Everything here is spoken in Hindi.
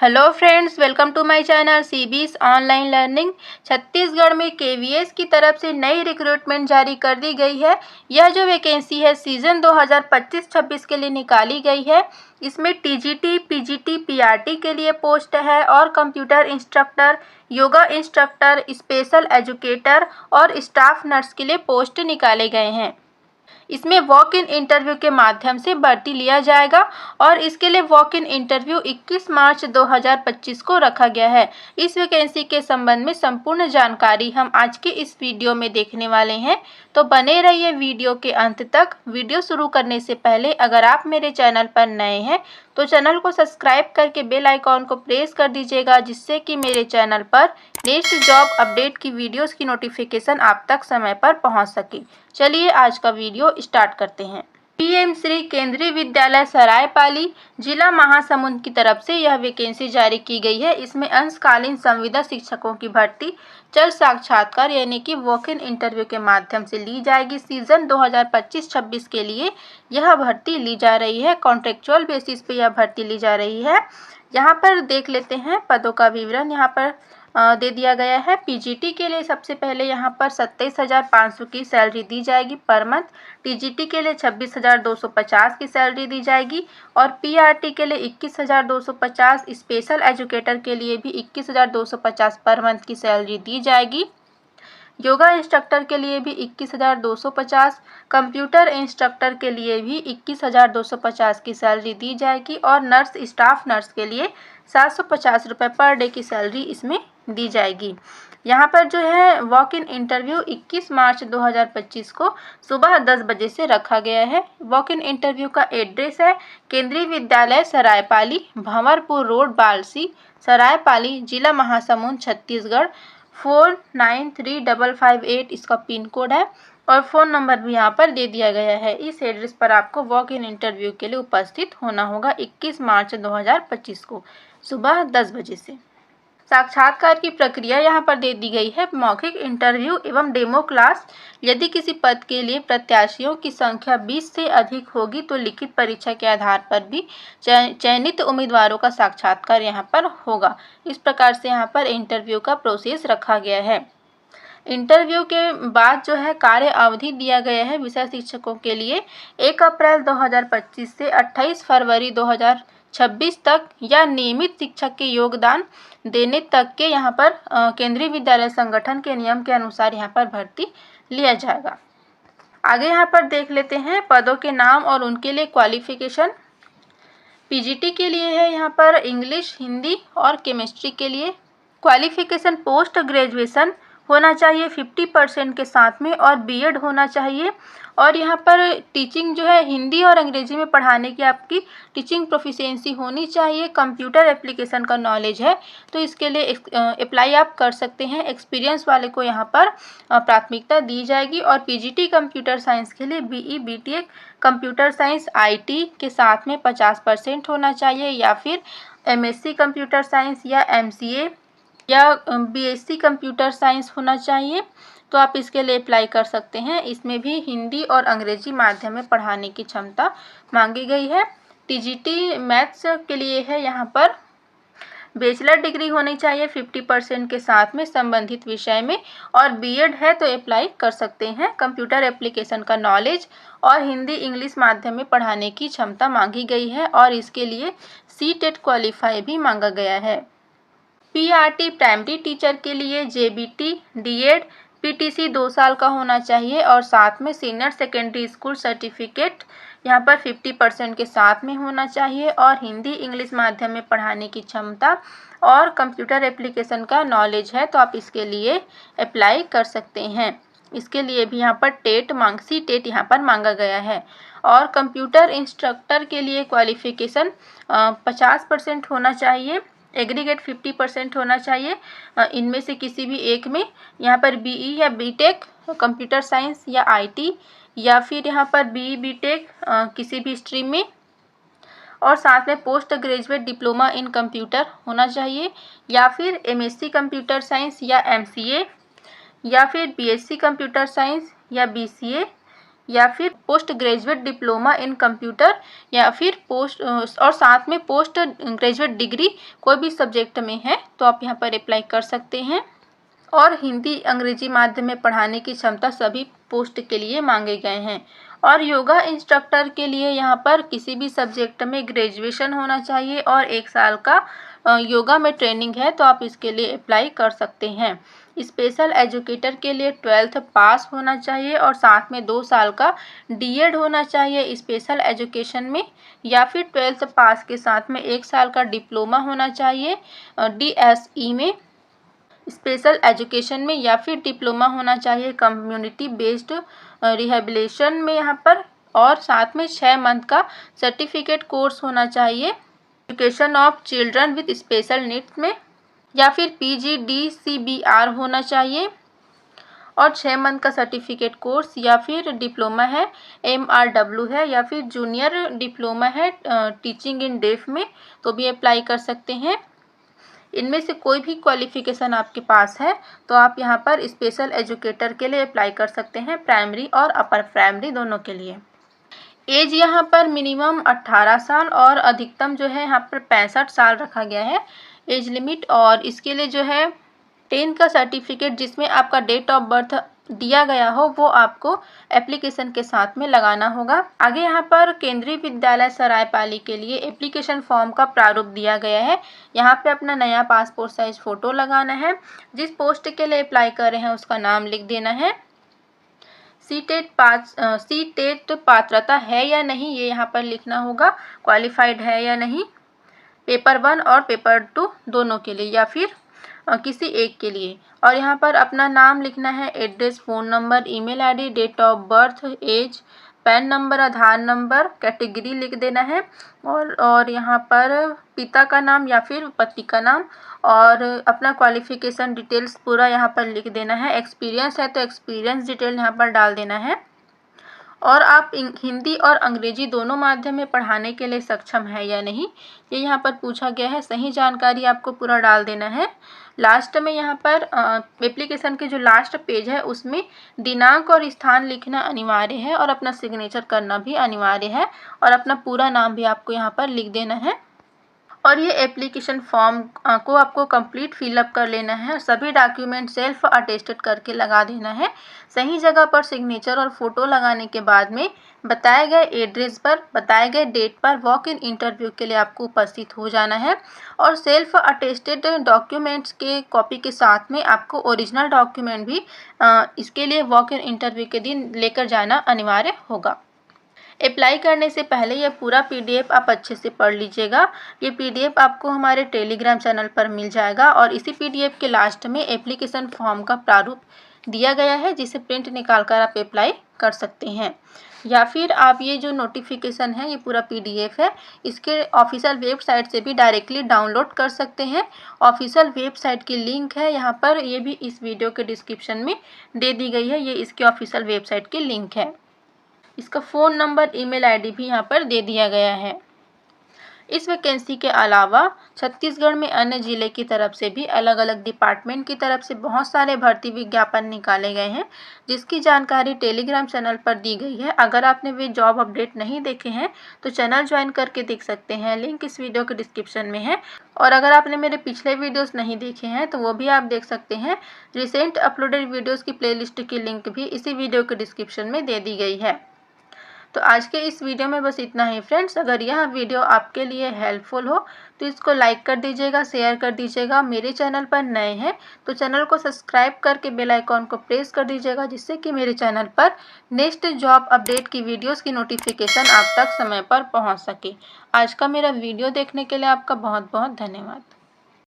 Hello friends, welcome to my channel CBS online learning. Chhattisgarh में केवीएस की तरफ से नई रिक्रूटमेंट जारी कर दी गई है। यह जो वैकेंसी है सीज़न 2025-26 के लिए निकाली गई है। इसमें टीजीटी, पीजीटी, पीआरटी के लिए पोस्ट है और computer instructor, yoga instructor, special educator और स्टाफ नर्स के लिए पोस्ट निकाले गए हैं। इसमें वॉक इन इंटरव्यू के माध्यम से भर्ती लिया जाएगा और इसके लिए वॉक इन इंटरव्यू 21 मार्च 2025 को रखा गया है। इस वैकेंसी के संबंध में संपूर्ण जानकारी हम आज के इस वीडियो में देखने वाले हैं, तो बने रहिए वीडियो के अंत तक। वीडियो शुरू करने से पहले अगर आप मेरे चैनल पर नए हैं तो चैनल को सब्सक्राइब करके बेल आइकॉन को प्रेस कर दीजिएगा, जिससे कि मेरे चैनल पर नेक्स्ट जॉब अपडेट की वीडियोस की नोटिफिकेशन आप तक समय पर पहुंच सके। चलिए आज का वीडियो स्टार्ट करते हैं। पीएम श्री केंद्रीय विद्यालय सरायपाली, जिला महासमुंद की तरफ से यह वैकेंसी जारी की गई है। इसमें अंशकालीन संविदा शिक्षकों की भर्ती जल्द साक्षात्कार यानी कि वॉक इन इंटरव्यू के माध्यम से ली जाएगी। सीजन 2025-26 के लिए यह भर्ती ली जा रही है। कॉन्ट्रेक्चुअल बेसिस पे यह भर्ती ली जा रही है। यहाँ पर देख लेते हैं पदों का विवरण। यहाँ पर दे दिया गया है। पीजीटी के लिए सबसे पहले यहाँ पर 27,500 की सैलरी दी जाएगी पर मंथ। टीजीटी के लिए 26,250 की सैलरी दी जाएगी और पीआरटी के लिए 21,250, स्पेशल एजुकेटर के लिए भी 21,250 पर मंथ की सैलरी दी जाएगी। योगा इंस्ट्रक्टर के लिए भी 21,250, कंप्यूटर इंस्ट्रक्टर के लिए भी 21,250 की सैलरी दी जाएगी और नर्स, स्टाफ नर्स के लिए 750 रुपये पर डे की सैलरी इसमें दी जाएगी। यहाँ पर जो है वॉक इन इंटरव्यू 21 मार्च 2025 को सुबह 10 बजे से रखा गया है। वॉक इन इंटरव्यू का एड्रेस है केंद्रीय विद्यालय सरायपाली, भंवरपुर रोड, बालसी, सरायपाली, जिला महासमुंद, छत्तीसगढ़ 493558 इसका पिन कोड है और फ़ोन नंबर भी यहाँ पर दे दिया गया है। इस एड्रेस पर आपको वॉक इन इंटरव्यू के लिए उपस्थित होना होगा 21 मार्च 2025 को सुबह 10 बजे से। साक्षात्कार की प्रक्रिया यहाँ पर दे दी गई है। मौखिक इंटरव्यू एवं डेमो क्लास। यदि किसी पद के लिए प्रत्याशियों की संख्या 20 से अधिक होगी तो लिखित परीक्षा के आधार पर भी चयनित उम्मीदवारों का साक्षात्कार यहाँ पर होगा। इस प्रकार से यहाँ पर इंटरव्यू का प्रोसेस रखा गया है। इंटरव्यू के बाद जो है कार्य अवधि दिया गया है विषय शिक्षकों के लिए 1 अप्रैल 2025 से 28 फरवरी 2026 तक या नियमित शिक्षक के योगदान देने तक के यहाँ पर केंद्रीय विद्यालय संगठन के नियम के अनुसार यहाँ पर भर्ती लिया जाएगा। आगे यहाँ पर देख लेते हैं पदों के नाम और उनके लिए क्वालिफिकेशन। पीजीटी के लिए है यहाँ पर इंग्लिश, हिंदी और केमिस्ट्री के लिए। क्वालिफिकेशन पोस्ट ग्रेजुएशन होना चाहिए 50% के साथ में और बीएड होना चाहिए। और यहाँ पर टीचिंग जो है हिंदी और अंग्रेजी में पढ़ाने की आपकी टीचिंग प्रोफिशिएंसी होनी चाहिए। कंप्यूटर एप्लीकेशन का नॉलेज है तो इसके लिए अप्लाई आप कर सकते हैं। एक्सपीरियंस वाले को यहाँ पर प्राथमिकता दी जाएगी। और पीजीटी कंप्यूटर साइंस के लिए BE, BTech, computer science, IT के साथ में 50% होना चाहिए या फिर एमएससी कंप्यूटर साइंस या एमसीए या बीएससी कंप्यूटर साइंस होना चाहिए, तो आप इसके लिए अप्लाई कर सकते हैं। इसमें भी हिंदी और अंग्रेजी माध्यम में पढ़ाने की क्षमता मांगी गई है। टीजीटी मैथ्स के लिए है यहाँ पर बैचलर डिग्री होनी चाहिए 50% के साथ में संबंधित विषय में और बीएड है तो अप्लाई कर सकते हैं। कंप्यूटर एप्लीकेशन का नॉलेज और हिंदी इंग्लिश माध्यम में पढ़ाने की क्षमता मांगी गई है और इसके लिए सीटेट क्वालिफाई भी मांगा गया है। पीआरटी प्राइमरी टीचर के लिए जेबीटी, डीएड, पीटीसी 2 साल का होना चाहिए और साथ में सीनियर सेकेंडरी स्कूल सर्टिफिकेट यहाँ पर 50% के साथ में होना चाहिए और हिंदी इंग्लिश माध्यम में पढ़ाने की क्षमता और कंप्यूटर एप्लीकेशन का नॉलेज है तो आप इसके लिए अप्लाई कर सकते हैं। इसके लिए भी यहाँ पर टेट यहाँ पर मांगा गया है। और कंप्यूटर इंस्ट्रक्टर के लिए क्वालिफिकेशन 50% होना चाहिए, एग्रीगेट 50% होना चाहिए इनमें से किसी भी एक में। यहाँ पर बीई या बीटेक कंप्यूटर साइंस या आईटी या फिर यहाँ पर बीई बीटेक किसी भी स्ट्रीम में और साथ में post graduate diploma in computer होना चाहिए या फिर एमएससी कंप्यूटर साइंस या एमसीए या फिर बीएससी कंप्यूटर साइंस या बीसीए या फिर post graduate diploma in computer या फिर पोस्ट और साथ में पोस्ट ग्रेजुएट डिग्री कोई भी सब्जेक्ट में है तो आप यहाँ पर अप्लाई कर सकते हैं। और हिंदी अंग्रेजी माध्यम में पढ़ाने की क्षमता सभी पोस्ट के लिए मांगे गए हैं। और योगा इंस्ट्रक्टर के लिए यहाँ पर किसी भी सब्जेक्ट में ग्रेजुएशन होना चाहिए और 1 साल का योगा में ट्रेनिंग है तो आप इसके लिए अप्लाई कर सकते हैं। स्पेशल एजुकेटर के लिए 12th पास होना चाहिए और साथ में 2 साल का डीएड होना चाहिए स्पेशल एजुकेशन में, या फिर 12th पास के साथ में 1 साल का डिप्लोमा होना चाहिए डीएसई में स्पेशल एजुकेशन में, या फिर डिप्लोमा होना चाहिए कम्युनिटी बेस्ड रिहेबिलिटेशन में यहाँ पर, और साथ में 6 मंथ का सर्टिफिकेट कोर्स होना चाहिए education of children with special needs में, या फिर PGDCBR होना चाहिए और 6 मंथ का सर्टिफिकेट कोर्स, या फिर डिप्लोमा है MRW है, या फिर जूनियर डिप्लोमा है टीचिंग इन डेफ में तो भी अप्लाई कर सकते हैं। इनमें से कोई भी क्वालिफिकेशन आपके पास है तो आप यहाँ पर स्पेशल एजुकेटर के लिए अप्लाई कर सकते हैं, प्राइमरी और अपर प्राइमरी दोनों के लिए। एज यहाँ पर मिनिमम 18 साल और अधिकतम जो है यहाँ पर 65 साल रखा गया है एज लिमिट। और इसके लिए जो है 10 का सर्टिफिकेट जिसमें आपका डेट ऑफ बर्थ दिया गया हो वो आपको एप्लीकेशन के साथ में लगाना होगा। आगे यहाँ पर केंद्रीय विद्यालय सरायपाली के लिए एप्लीकेशन फॉर्म का प्रारूप दिया गया है। यहाँ पे अपना नया पासपोर्ट साइज फ़ोटो लगाना है। जिस पोस्ट के लिए अप्लाई कर रहे हैं उसका नाम लिख देना है। सी-टेट पात्रता है या नहीं ये यहाँ पर लिखना होगा, क्वालिफाइड है या नहीं, पेपर 1 और पेपर 2 दोनों के लिए या फिर किसी एक के लिए। और यहाँ पर अपना नाम लिखना है, address, phone number, email ID, date of birth, age, PAN number, Aadhaar number, category लिख देना है। और यहाँ पर पिता का नाम या फिर पति का नाम और अपना क्वालिफ़िकेशन डिटेल्स पूरा यहाँ पर लिख देना है। एक्सपीरियंस है तो एक्सपीरियंस डिटेल यहाँ पर डाल देना है। और आप हिंदी और अंग्रेजी दोनों माध्यम में पढ़ाने के लिए सक्षम है या नहीं ये यहाँ पर पूछा गया है। सही जानकारी आपको पूरा डाल देना है। लास्ट में यहाँ पर एप्लीकेशन के जो लास्ट पेज है उसमें दिनांक और स्थान लिखना अनिवार्य है और अपना सिग्नेचर करना भी अनिवार्य है और अपना पूरा नाम भी आपको यहाँ पर लिख देना है। और ये एप्लीकेशन फॉर्म को आपको कंप्लीट फिलअप कर लेना है। सभी डॉक्यूमेंट सेल्फ अटेस्टेड करके लगा देना है। सही जगह पर सिग्नेचर और फोटो लगाने के बाद में बताए गए एड्रेस पर बताए गए डेट पर वॉक इन इंटरव्यू के लिए आपको उपस्थित हो जाना है। और सेल्फ अटेस्टेड डॉक्यूमेंट्स के कॉपी के साथ में आपको ओरिजिनल डॉक्यूमेंट भी इसके लिए वॉक इन इंटरव्यू के दिन लेकर जाना अनिवार्य होगा। अप्लाई करने से पहले यह पूरा PDF आप अच्छे से पढ़ लीजिएगा। ये PDF आपको हमारे टेलीग्राम चैनल पर मिल जाएगा और इसी PDF के लास्ट में एप्लीकेशन फॉर्म का प्रारूप दिया गया है जिसे प्रिंट निकाल कर आप अप्लाई कर सकते हैं। या फिर आप ये जो नोटिफिकेशन है ये पूरा PDF है इसके ऑफिशियल वेबसाइट से भी डायरेक्टली डाउनलोड कर सकते हैं। ऑफिशियल वेबसाइट की लिंक है यहाँ पर, ये भी इस वीडियो के डिस्क्रिप्शन में दे दी गई है। ये इसके ऑफिशियल वेबसाइट की लिंक है। इसका फ़ोन नंबर, ईमेल आईडी भी यहाँ पर दे दिया गया है। इस वैकेंसी के अलावा छत्तीसगढ़ में अन्य ज़िले की तरफ से भी अलग अलग डिपार्टमेंट की तरफ से बहुत सारे भर्ती विज्ञापन निकाले गए हैं जिसकी जानकारी टेलीग्राम चैनल पर दी गई है। अगर आपने वे जॉब अपडेट नहीं देखे हैं तो चैनल ज्वाइन करके देख सकते हैं, लिंक इस वीडियो के डिस्क्रिप्शन में है। और अगर आपने मेरे पिछले वीडियोस नहीं देखे हैं तो वो भी आप देख सकते हैं। रिसेंट अपलोडेड वीडियोज़ की प्लेलिस्ट की लिंक भी इसी वीडियो के डिस्क्रिप्शन में दे दी गई है। तो आज के इस वीडियो में बस इतना ही फ्रेंड्स। अगर यह वीडियो आपके लिए हेल्पफुल हो तो इसको लाइक कर दीजिएगा, शेयर कर दीजिएगा। मेरे चैनल पर नए हैं तो चैनल को सब्सक्राइब करके बेल आइकॉन को प्रेस कर दीजिएगा जिससे कि मेरे चैनल पर नेक्स्ट जॉब अपडेट की वीडियोस की नोटिफिकेशन आप तक समय पर पहुंच सके। आज का मेरा वीडियो देखने के लिए आपका बहुत बहुत धन्यवाद।